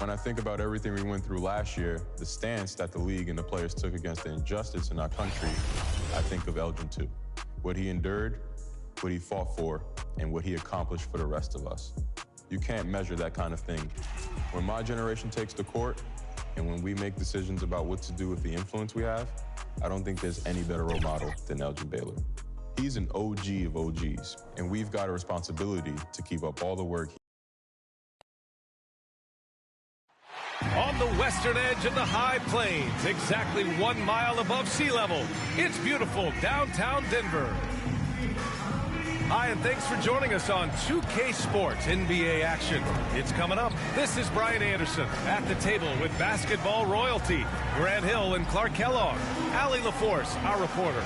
When I think about everything we went through last year, the stance that the league and the players took against the injustice in our country, I think of Elgin too. What he endured, what he fought for, and what he accomplished for the rest of us. You can't measure that kind of thing. When my generation takes the court, and when we make decisions about what to do with the influence we have, I don't think there's any better role model than Elgin Baylor. He's an OG of OGs, and we've got a responsibility to keep up all the work. On the western edge of the High Plains, exactly 1 mile above sea level, it's beautiful downtown Denver. Hi, and thanks for joining us on 2K Sports NBA action. It's coming up. This is Brian Anderson at the table with basketball royalty. Grant Hill and Clark Kellogg. Allie LaForce, our reporter.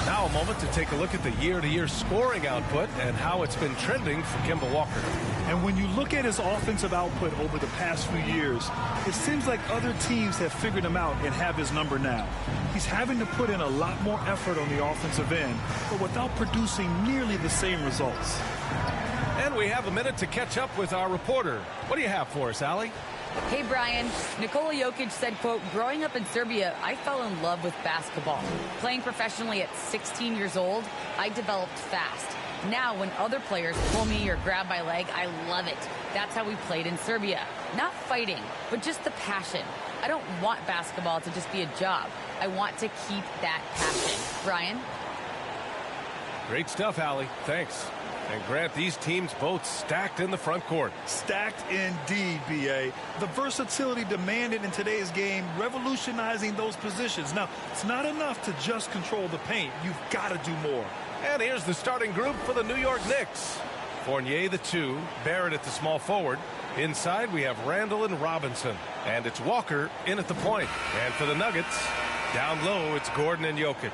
Now a moment to take a look at the year-to-year scoring output and how it's been trending for Kemba Walker. And when you look at his offensive output over the past few years, it seems like other teams have figured him out and have his number now. He's having to put in a lot more effort on the offensive end, but without producing nearly the same results. And we have a minute to catch up with our reporter. What do you have for us, Allie? Hey, Brian. Nikola Jokic said, quote, growing up in Serbia, I fell in love with basketball. Playing professionally at 16 years old, I developed fast. Now, when other players pull me or grab my leg, I love it. That's how we played in Serbia. Not fighting, but just the passion. I don't want basketball to just be a job. I want to keep that passion. Brian? Great stuff, Allie. Thanks. And Grant, these teams both stacked in the front court. Stacked indeed, B.A. The versatility demanded in today's game, revolutionizing those positions. Now, it's not enough to just control the paint. You've got to do more. And here's the starting group for the New York Knicks. Fournier, the 2, Barrett at the small forward. Inside, we have Randall and Robinson. And it's Walker in at the point. And for the Nuggets, down low, it's Gordon and Jokic.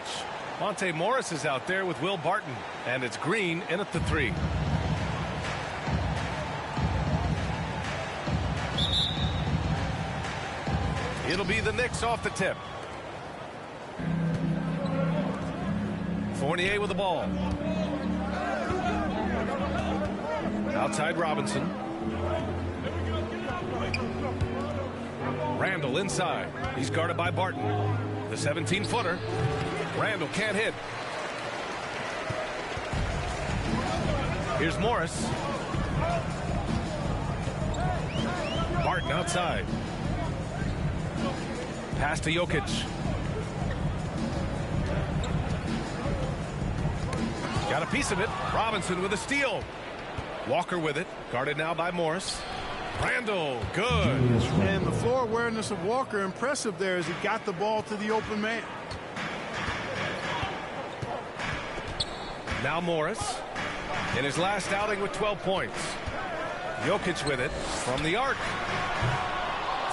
Monte Morris is out there with Will Barton, and it's Green in at the 3. It'll be the Knicks off the tip. Fournier with the ball. Outside Robinson. Randall inside. He's guarded by Barton. The 17-footer. Randall can't hit. Here's Morris. Barton outside. Pass to Jokic. Got a piece of it. Robinson with a steal. Walker with it. Guarded now by Morris. Randall, good. And the floor awareness of Walker, impressive there as he got the ball to the open man. Now Morris in his last outing with 12 points. Jokic with it from the arc.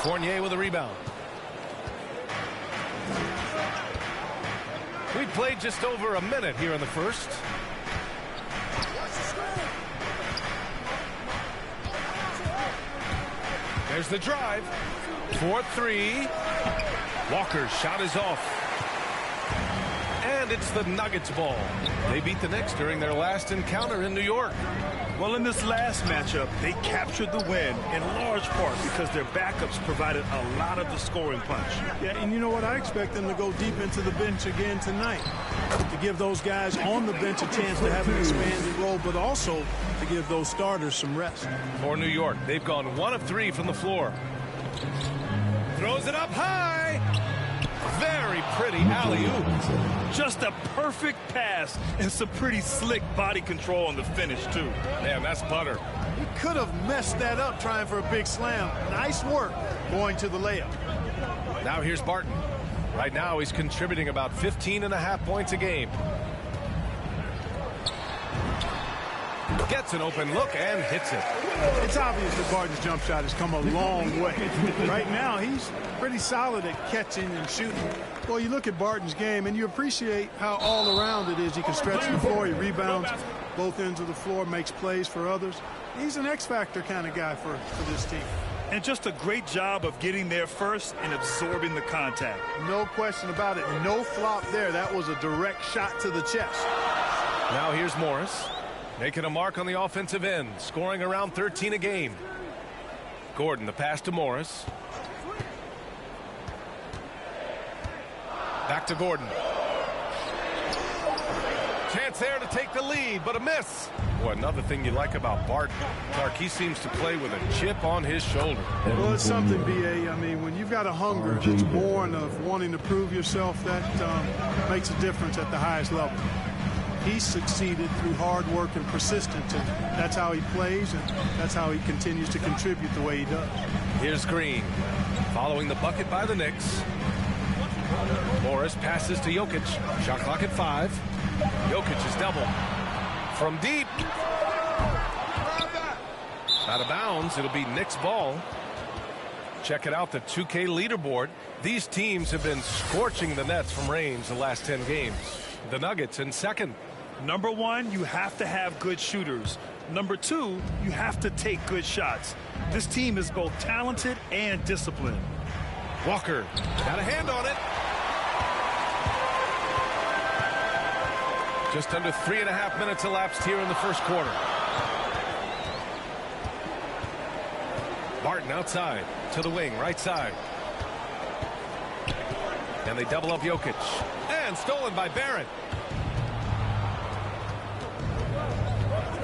Fournier with a rebound. We played just over a minute here in the first. There's the drive. 4-3. Walker's shot is off. And it's the Nuggets ball. They beat the Knicks during their last encounter in New York. Well, in this last matchup, they captured the win in large part because their backups provided a lot of the scoring punch. Yeah, and you know what? I expect them to go deep into the bench again tonight to give those guys on the bench a chance to have an expanded role, but also to give those starters some rest. For New York, they've gone 1 of 3 from the floor. Throws it up high. Very pretty alley-oop. Just a perfect pass and some pretty slick body control on the finish, too. Man, that's butter. He could have messed that up trying for a big slam. Nice work going to the layup. Now here's Barton. Right now he's contributing about 15.5 points a game. Gets an open look and hits it. It's obvious that Barton's jump shot has come a long way. Right now, he's pretty solid at catching and shooting. Well, you look at Barton's game, and you appreciate how all-around it is. He can stretch the floor. He rebounds both ends of the floor, makes plays for others. He's an X-factor kind of guy for this team. And just a great job of getting there first and absorbing the contact. No question about it. No flop there. That was a direct shot to the chest. Now here's Morris. Making a mark on the offensive end, scoring around 13 a game. Gordon, the pass to Morris. Back to Gordon. Chance there to take the lead, but a miss. Boy, another thing you like about Barton, Clark, he seems to play with a chip on his shoulder. Well, it's something, B.A. I mean, when you've got a hunger that's born of wanting to prove yourself, that makes a difference at the highest level. He's succeeded through hard work and persistence, and that's how he plays, and that's how he continues to contribute the way he does. Here's Green, following the bucket by the Knicks. Morris passes to Jokic. Shot clock at 5. Jokic is double. From deep. Out of bounds. It'll be Knicks ball. Check it out, the 2K leaderboard. These teams have been scorching the Nets from range the last 10 games. The Nuggets in second. Number one, you have to have good shooters. Number two, you have to take good shots. This team is both talented and disciplined. Walker got a hand on it. Just under 3.5 minutes elapsed here in the first quarter. Barton outside to the wing, right side. And they double up Jokic. And stolen by Barrett.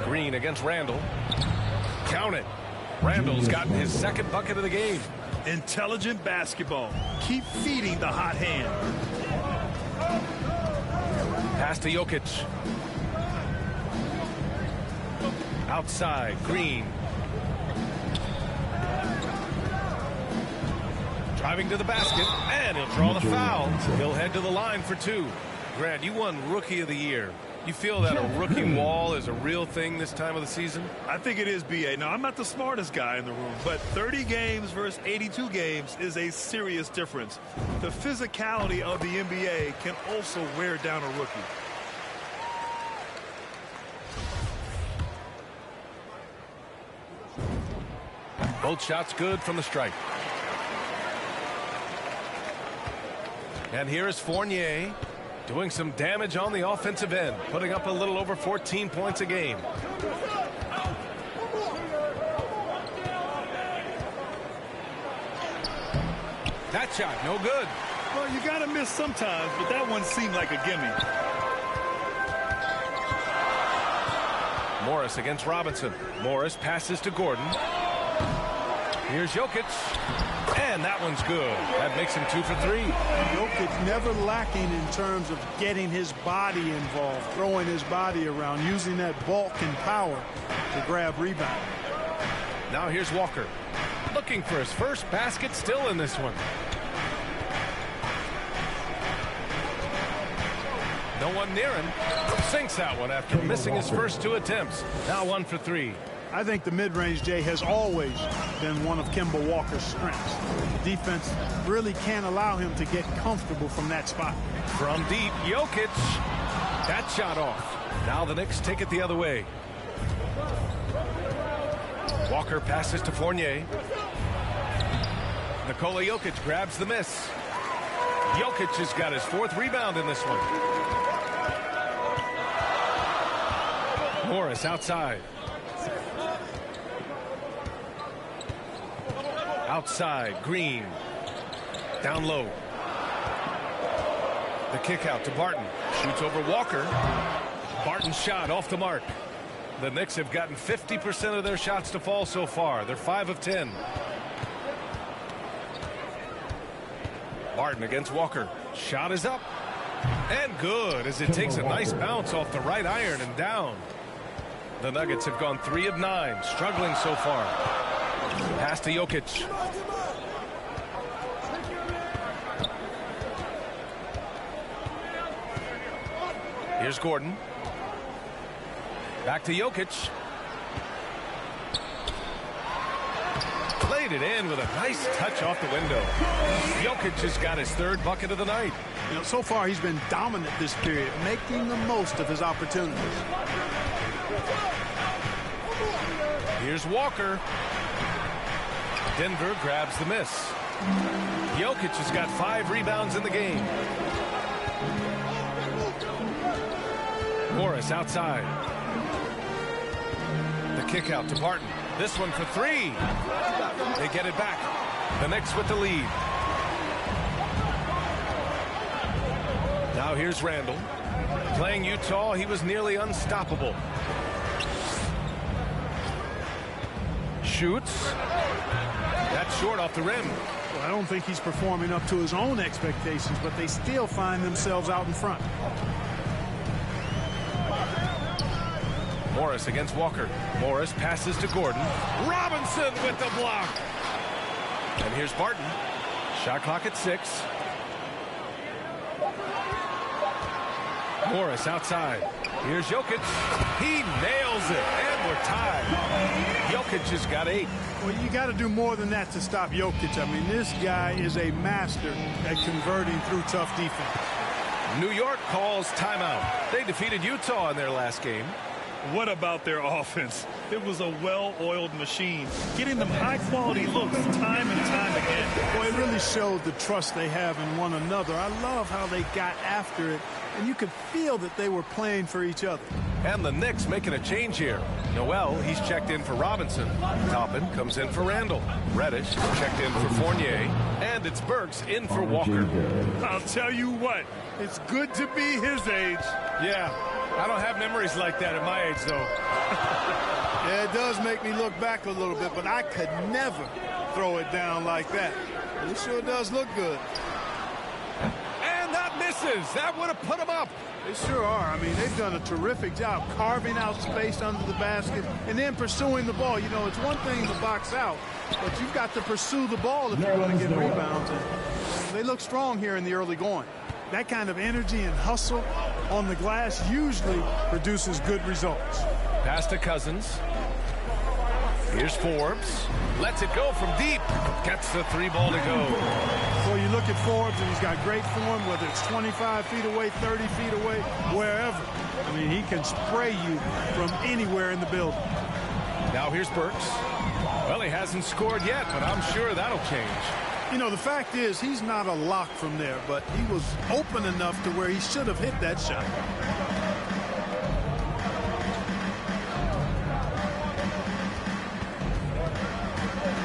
Green against Randall. Count it. Randall's gotten his second bucket of the game. Intelligent basketball. Keep feeding the hot hand. Pass to Jokic. Outside, Green. Driving to the basket, and he'll draw the foul. He'll head to the line for 2. Grant, you won Rookie of the Year. You feel that a rookie wall is a real thing this time of the season? I think it is, B.A. Now, I'm not the smartest guy in the room, but 30 games versus 82 games is a serious difference. The physicality of the NBA can also wear down a rookie. Both shots good from the strike. And here is Fournier doing some damage on the offensive end, putting up a little over 14 points a game. That shot, no good. Well, you got to miss sometimes, but that one seemed like a gimme. Morris against Robinson. Morris passes to Gordon. Here's Jokic. And that one's good. That makes him 2 for 3. Jokic never lacking in terms of getting his body involved, throwing his body around, using that bulk and power to grab rebound. Now here's Walker. Looking for his first basket, still in this one. No one near him. Sinks that one after missing his first 2 attempts. Now 1 for 3. I think the mid-range, Jay, has always been one of Kemba Walker's strengths. Defense really can't allow him to get comfortable from that spot. From deep, Jokic. That shot off. Now the Knicks take it the other way. Walker passes to Fournier. Nikola Jokic grabs the miss. Jokic has got his 4th rebound in this one. Morris outside. Outside, Green. Down low. The kick out to Barton. Shoots over Walker. Barton's shot off the mark. The Knicks have gotten 50% of their shots to fall so far. They're 5 of 10. Barton against Walker. Shot is up. And good as it takes a nice bounce off the right iron and down. The Nuggets have gone 3 of 9, struggling so far. Pass to Jokic. Here's Gordon. Back to Jokic. Played it in with a nice touch off the window. Jokic has got his 3rd bucket of the night. You know, so far he's been dominant this period, making the most of his opportunities. Here's Walker. Denver grabs the miss. Jokic has got 5 rebounds in the game. Morris outside. The kick out to Barton. This one for 3. They get it back. The Knicks with the lead. Now here's Randall. Playing Utah, he was nearly unstoppable. Shoots. That's short off the rim. Well, I don't think he's performing up to his own expectations, but they still find themselves out in front. Morris against Walker. Morris passes to Gordon. Robinson with the block. And here's Barton. Shot clock at 6. Morris outside. Here's Jokic. He nails it, and we're tied. Jokic has got 8. Well, you got to do more than that to stop Jokic. I mean, this guy is a master at converting through tough defense. New York calls timeout. They defeated Utah in their last game. What about their offense? It was a well-oiled machine, getting them high-quality looks time and time again. Boy, it really showed the trust they have in one another. I love how they got after it, and you could feel that they were playing for each other. And the Knicks making a change here. Noel, he's checked in for Robinson. Toppin comes in for Randall. Reddish checked in for Fournier. And it's Burks in for Walker. I'll tell you what, it's good to be his age. Yeah, I don't have memories like that at my age, though. Yeah, it does make me look back a little bit, but I could never throw it down like that. But it sure does look good. And that misses. That would have put him up. They sure are. I mean, they've done a terrific job carving out space under the basket and then pursuing the ball. You know, it's one thing to box out, but you've got to pursue the ball if you're going to get rebounds. And they look strong here in the early going. That kind of energy and hustle on the glass usually produces good results. Pass to Cousins. Here's Forbes. Lets it go from deep. Gets the 3 ball to go. Well, you look at Forbes, and he's got great form, whether it's 25 feet away, 30 feet away, wherever. I mean, he can spray you from anywhere in the building. Now here's Burks. Well, he hasn't scored yet, but I'm sure that'll change. You know, the fact is he's not a lock from there, but he was open enough to where he should have hit that shot.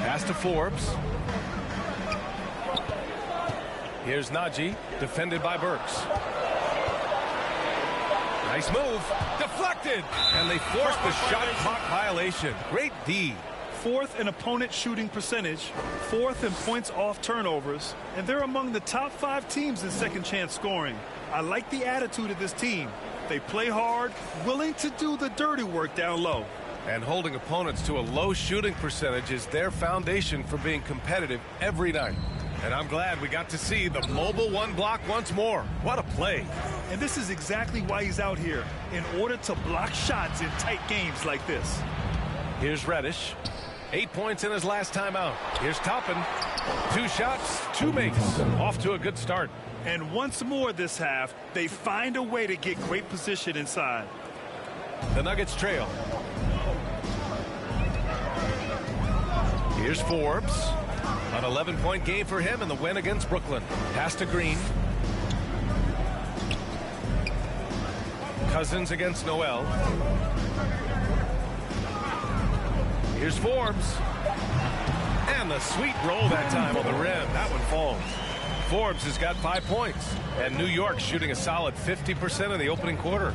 Pass to Forbes. Here's Najee, defended by Burks. Nice move. Deflected. And they forced the shot clock violation. Great D. 4th in opponent shooting percentage, 4th in points off turnovers, and they're among the top 5 teams in second chance scoring. I like the attitude of this team. They play hard, willing to do the dirty work down low. And holding opponents to a low shooting percentage is their foundation for being competitive every night. And I'm glad we got to see the mobile 1 block once more. What a play. And this is exactly why he's out here, in order to block shots in tight games like this. Here's Reddish. 8 points in his last time out. Here's Toppin. 2 shots, 2 makes. Off to a good start. And once more this half, they find a way to get great position inside. The Nuggets trail. Here's Forbes. An 11-point game for him in the win against Brooklyn. Pass to Green. Cousins against Noel. Here's Forbes. And the sweet roll that time on the rim. That one falls. Forbes has got 5 points. And New York shooting a solid 50% in the opening quarter.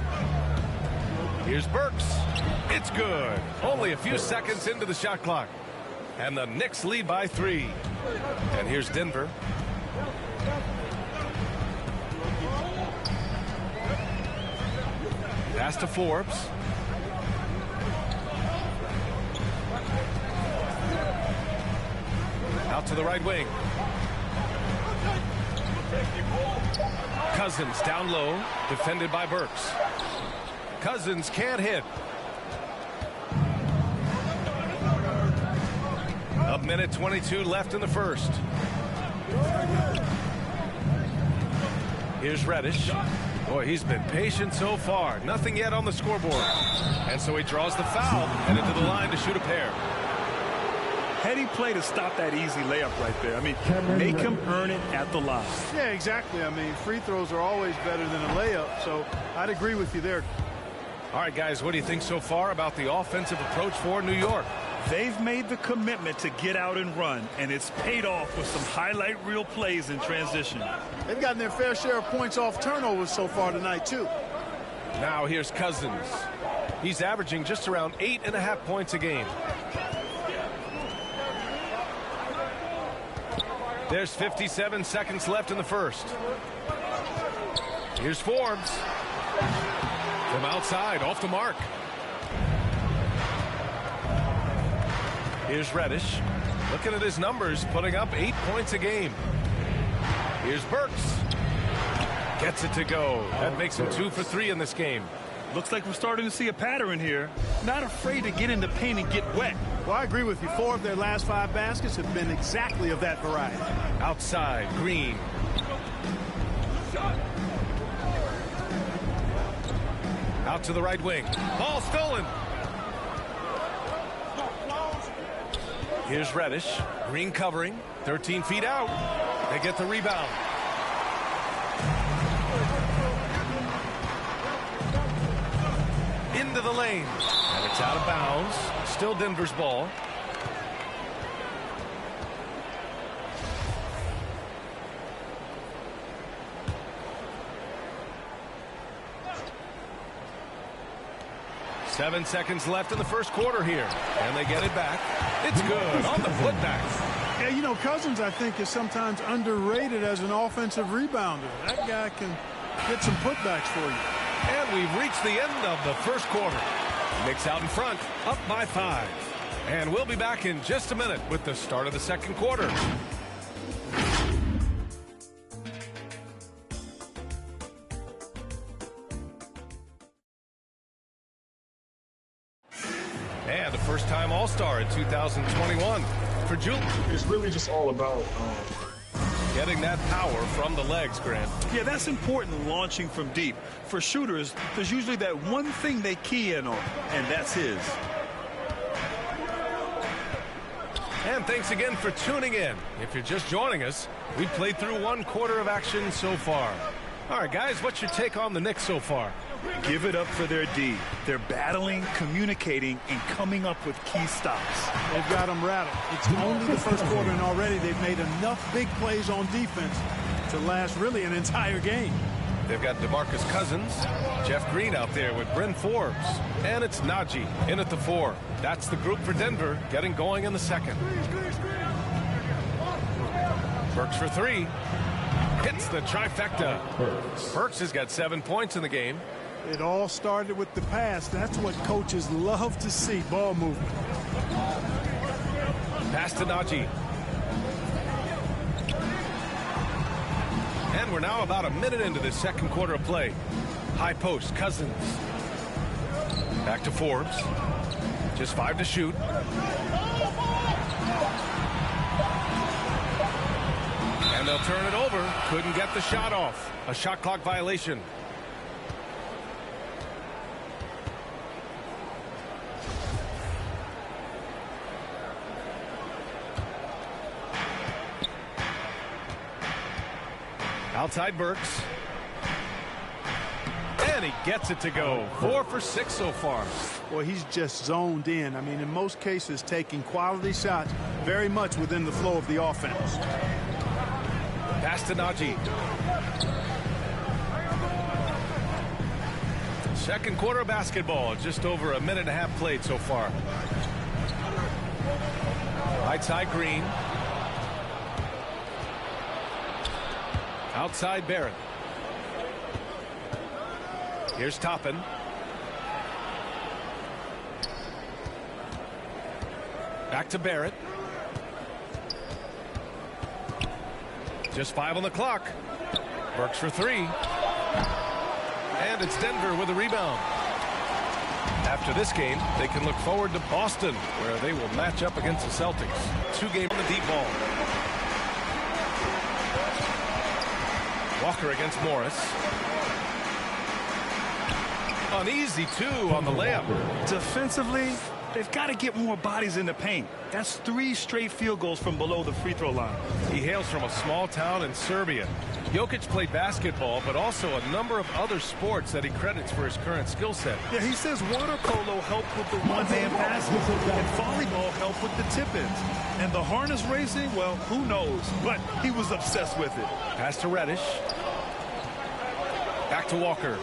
Here's Burks. It's good. Only a few seconds into the shot clock. And the Knicks lead by 3. And here's Denver. Pass to Forbes. Out to the right wing. Cousins down low, defended by Burks. Cousins can't hit. A minute 22 left in the first. Here's Reddish. Boy, he's been patient so far. Nothing yet on the scoreboard. And so he draws the foul and into the line to shoot a pair. Heady play to stop that easy layup right there. I mean, make him earn it at the line. Yeah, exactly. I mean, free throws are always better than a layup, so I'd agree with you there. All right, guys, what do you think so far about the offensive approach for New York? They've made the commitment to get out and run, and it's paid off with some highlight reel plays in transition. They've gotten their fair share of points off turnovers so far tonight, too. Now here's Cousins. He's averaging just around 8.5 points a game. There's 57 seconds left in the first. Here's Forbes. From outside, off the mark. Here's Reddish. Looking at his numbers, putting up 8 points a game. Here's Burks. Gets it to go. That makes him 2 for 3 in this game. Looks like we're starting to see a pattern here. Not afraid to get in the paint and get wet. Well, I agree with you. 4 of their last 5 baskets have been exactly of that variety. Outside, Green. Out to the right wing. Ball stolen. Here's Reddish. Green covering. 13 feet out. They get the rebound. Into the lane. And it's out of bounds. Still Denver's ball. Seven seconds left in the first quarter here. And they get it back. It's good on the putback. Yeah, you know, Cousins, I think, is sometimes underrated as an offensive rebounder. That guy can get some putbacks for you. And we've reached the end of the first quarter. Knicks out in front, up by 5. And we'll be back in just a minute with the start of the second quarter. And a first-time All-Star in 2021 for Jules. It's really just all about getting that power from the legs, Grant. Yeah, that's important launching from deep. For shooters, there's usually that one thing they key in on, and that's his. And thanks again for tuning in. If you're just joining us, we've played through 1 quarter of action so far. All right, guys, what's your take on the Knicks so far? Give it up for their D. They're battling, communicating, and coming up with key stops. They've got them rattled. It's only the first quarter, and already they've made enough big plays on defense to last really an entire game. They've got DeMarcus Cousins, Jeff Green out there with Bryn Forbes, and it's Najee in at the 4. That's the group for Denver getting going in the second. Burks for 3. Hits the trifecta. Burks has got 7 points in the game. It all started with the pass. That's what coaches love to see, ball movement. Pass to Najee. And we're now about a minute into this second quarter of play. High post, Cousins. Back to Forbes. Just 5 to shoot. And they'll turn it over. Couldn't get the shot off. A shot clock violation. Outside Burks. And he gets it to go. 4 for 6 so far. Boy, he's just zoned in. I mean, in most cases, taking quality shots very much within the flow of the offense. Pass to Najee. Second quarter of basketball. Just over a minute and a half played so far. Right side Green. Outside Barrett. Here's Toppin. Back to Barrett. Just 5 on the clock. Burks for 3. And it's Denver with a rebound. After this game, they can look forward to Boston, where they will match up against the Celtics. 2 games on the deep ball. Walker against Morris. An easy 2 on the layup. Defensively, They've got to get more bodies in the paint. That's 3 straight field goals from below the free throw line. He hails from a small town in Serbia. Jokic played basketball, but also a number of other sports that he credits for his current skill set. Yeah, he says water polo helped with the one-hand passes, and volleyball helped with the tip-ins. And the harness racing, well, who knows? But he was obsessed with it. Pass to Reddish. Back to Walker.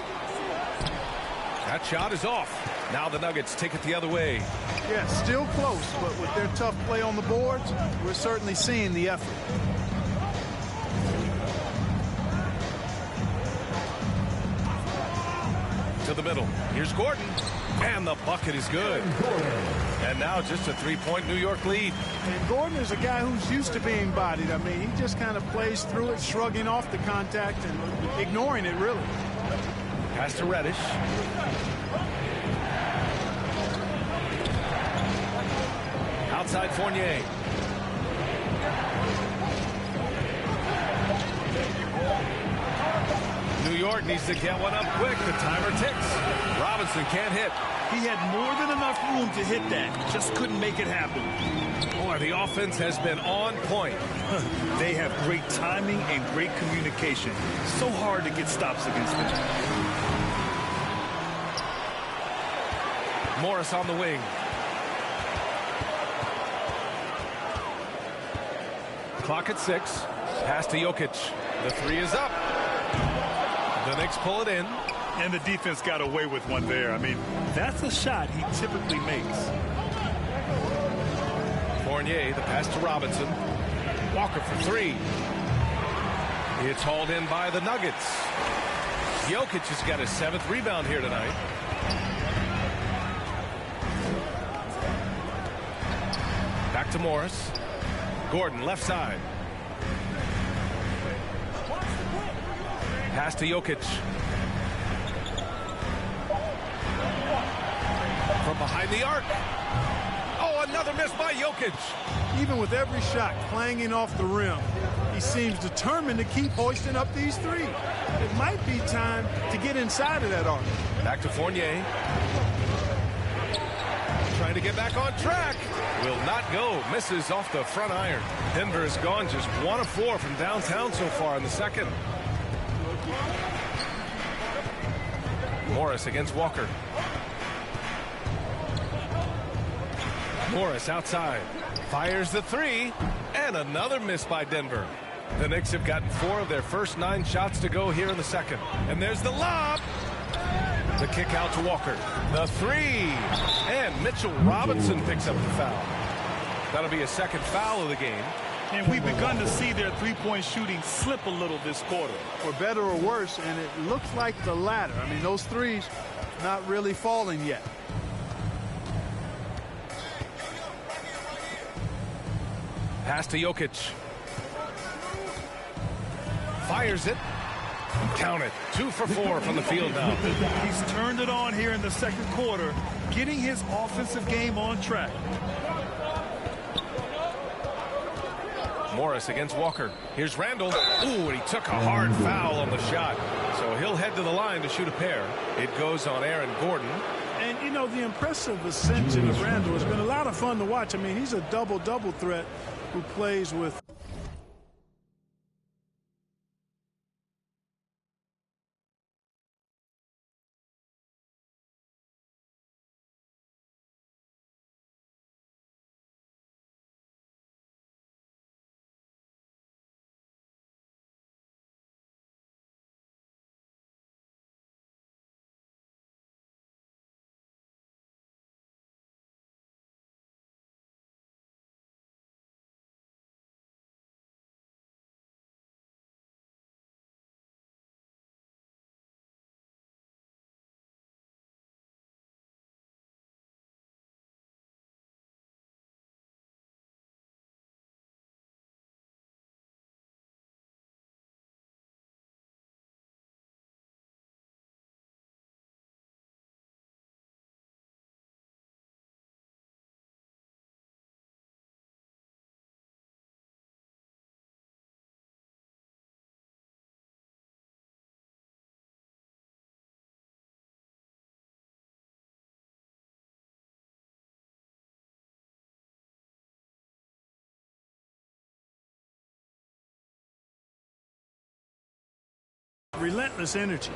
That shot is off. Now the Nuggets take it the other way. Yeah, still close, but with their tough play on the boards, we're certainly seeing the effort. To the middle. Here's Gordon. And the bucket is good. And now just a 3-point New York lead. And Gordon is a guy who's used to being bodied. I mean, he just kind of plays through it, shrugging off the contact and ignoring it, really. Pass to Reddish. Outside Fournier. New York needs to get one up quick. The timer ticks. Robinson can't hit. He had more than enough room to hit that. Just couldn't make it happen. Boy, the offense has been on point. They have great timing and great communication. So hard to get stops against them. Morris on the wing. Clock at 6. Pass to Jokic. The 3 is up. The Knicks pull it in. And the defense got away with one there. I mean, that's a shot he typically makes. Fournier, the pass to Robinson. Walker for 3. It's hauled in by the Nuggets. Jokic has got his 7th rebound here tonight. Back to Morris. Gordon, left side. Pass to Jokic. From behind the arc. Oh, another miss by Jokic. Even with every shot clanging off the rim, he seems determined to keep hoisting up these 3. It might be time to get inside of that arc. Back to Fournier. Trying to get back on track. Will not go. Misses off the front iron. Denver has gone just 1 of 4 from downtown so far in the second. Morris against Walker. Morris outside. Fires the 3. And another miss by Denver. The Knicks have gotten 4 of their first 9 shots to go here in the second. And there's the lob. The kick out to Walker. The 3. And Mitchell Robinson picks up the foul. That'll be a second foul of the game. And we've begun to see their three-point shooting slip a little this quarter. For better or worse, and it looks like the latter. I mean, those threes not really falling yet. Pass to Jokic. Fires it. Count it. 2 for 4 from the field now. He's turned it on here in the second quarter, getting his offensive game on track. Morris against Walker. Here's Randall. Ooh, and he took a hard foul on the shot. So he'll head to the line to shoot a pair. It goes on Aaron Gordon. And, you know, the impressive ascension of Randall has been a lot of fun to watch. I mean, he's a double-double threat who plays with relentless energy.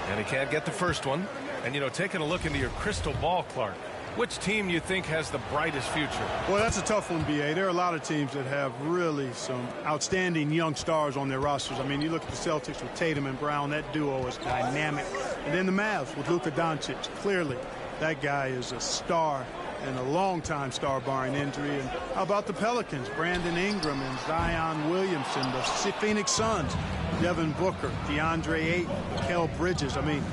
And he can't get the first one. And, you know, taking a look into your crystal ball, Clark, which team you think has the brightest future? Well, that's a tough one, B.A. There are a lot of teams that have really some outstanding young stars on their rosters. I mean, you look at the Celtics with Tatum and Brown. That duo is dynamic. And then the Mavs with Luka Doncic. Clearly, that guy is a star and a long-time star barring injury. And how about the Pelicans? Brandon Ingram and Zion Williamson. The Phoenix Suns, Devin Booker, DeAndre Ayton, Mikal Bridges. I mean,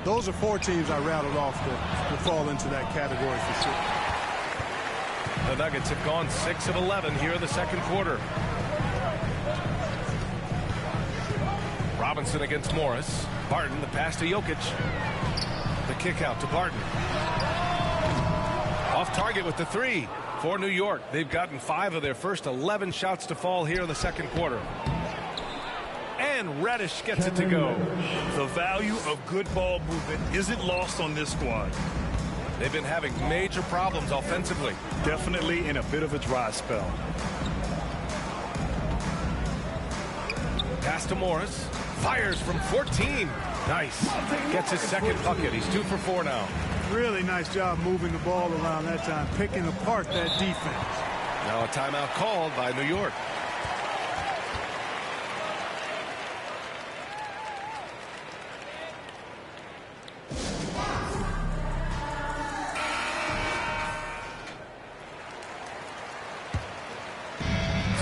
those are four teams I rattled off that fall into that category for sure. The Nuggets have gone 6 of 11 here in the second quarter. Robinson against Morris. Barton, the pass to Jokic. The kick out to Barton. Off target with the three for New York. They've gotten 5 of their first 11 shots to fall here in the second quarter. And Reddish gets it to go. The value of good ball movement isn't lost on this squad. They've been having major problems offensively. Definitely in a bit of a dry spell. Pass to Morris. Fires from 14. Nice. Gets his second bucket. He's 2 for 4 now. Really nice job moving the ball around that time, picking apart that defense. Now a timeout called by New York.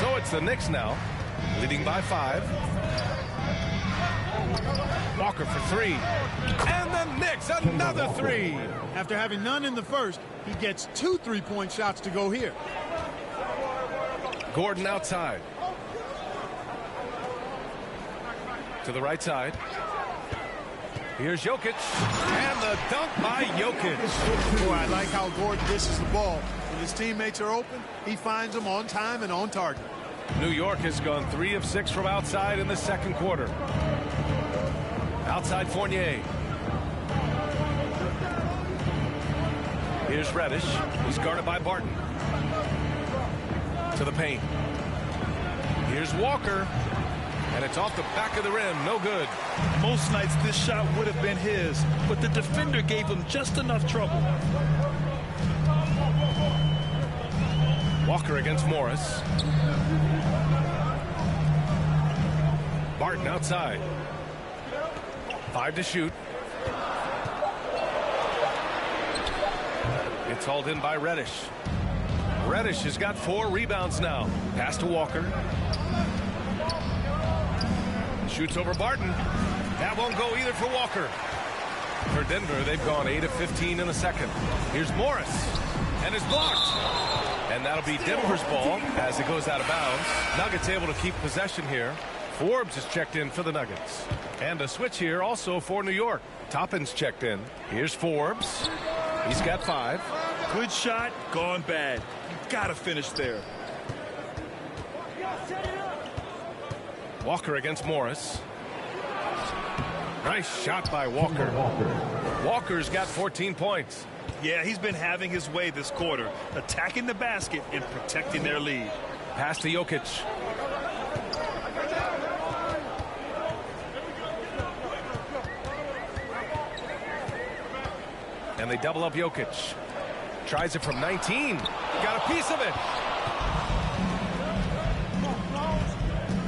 So it's the Knicks now, leading by 5. Walker for 3. And the Knicks, another 3. After having none in the first, he gets 2 3-point shots to go here. Gordon outside. To the right side. Here's Jokic. And the dunk by Jokic. Boy, I like how Gordon dishes the ball. When his teammates are open, he finds them on time and on target. New York has gone 3 of 6 from outside in the second quarter. Outside Fournier. Here's Reddish. He's guarded by Barton. To the paint. Here's Walker. And it's off the back of the rim. No good. Most nights this shot would have been his, but the defender gave him just enough trouble. Walker against Morris. Barton outside. 5 to shoot. It's hauled in by Reddish. Reddish has got 4 rebounds now. Pass to Walker. Shoots over Barton. That won't go either for Walker. For Denver, they've gone 8 of 15 in the second. Here's Morris. And it's blocked. And that'll be Denver's ball as it goes out of bounds. Nuggets able to keep possession here. Forbes is checked in for the Nuggets. And a switch here also for New York. Toppin's checked in. Here's Forbes. He's got 5. Good shot, gone bad. You gotta finish there. Walker against Morris. Nice shot by Walker. Walker's got 14 points. Yeah, he's been having his way this quarter, attacking the basket and protecting their lead. Pass to Jokic. And they double up Jokic. Tries it from 19. Got a piece of it.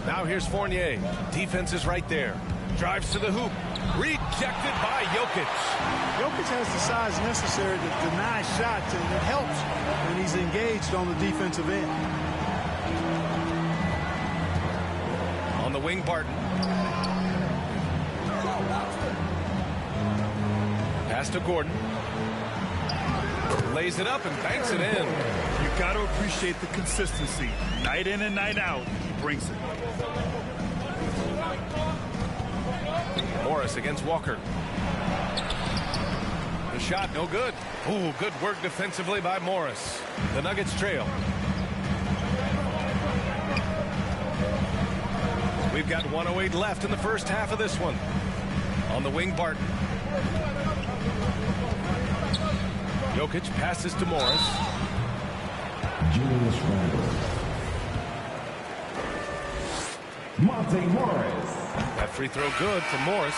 Now here's Fournier. Defense is right there. Drives to the hoop. Rejected by Jokic. Jokic has the size necessary to deny shots, and it helps when he's engaged on the defensive end. On the wing, Barton. Pass to Gordon. Lays it up and banks it in. You got to appreciate the consistency. Night in and night out, he brings it. Morris against Walker. The shot, no good. Ooh, good work defensively by Morris. The Nuggets trail. We've got 1:08 left in the first half of this one. On the wing, Barton. Jokic passes to Morris. That free throw good for Morris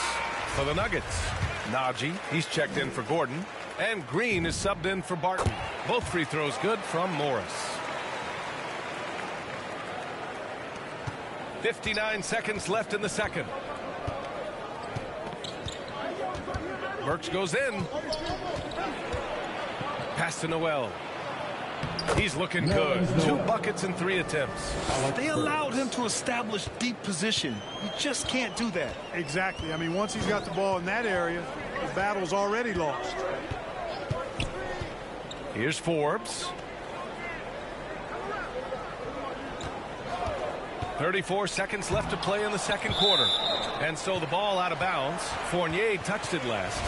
for the Nuggets. Najee, he's checked in for Gordon. And Green is subbed in for Barton. Both free throws good from Morris. 59 seconds left in the second. Burks goes in. Pass to Noel. He's looking good. 2 buckets in 3 attempts. They allowed him to establish deep position. You just can't do that. Exactly. I mean, once he's got the ball in that area, the battle's already lost. Here's Forbes. 34 seconds left to play in the second quarter. And so the ball out of bounds. Fournier touched it last.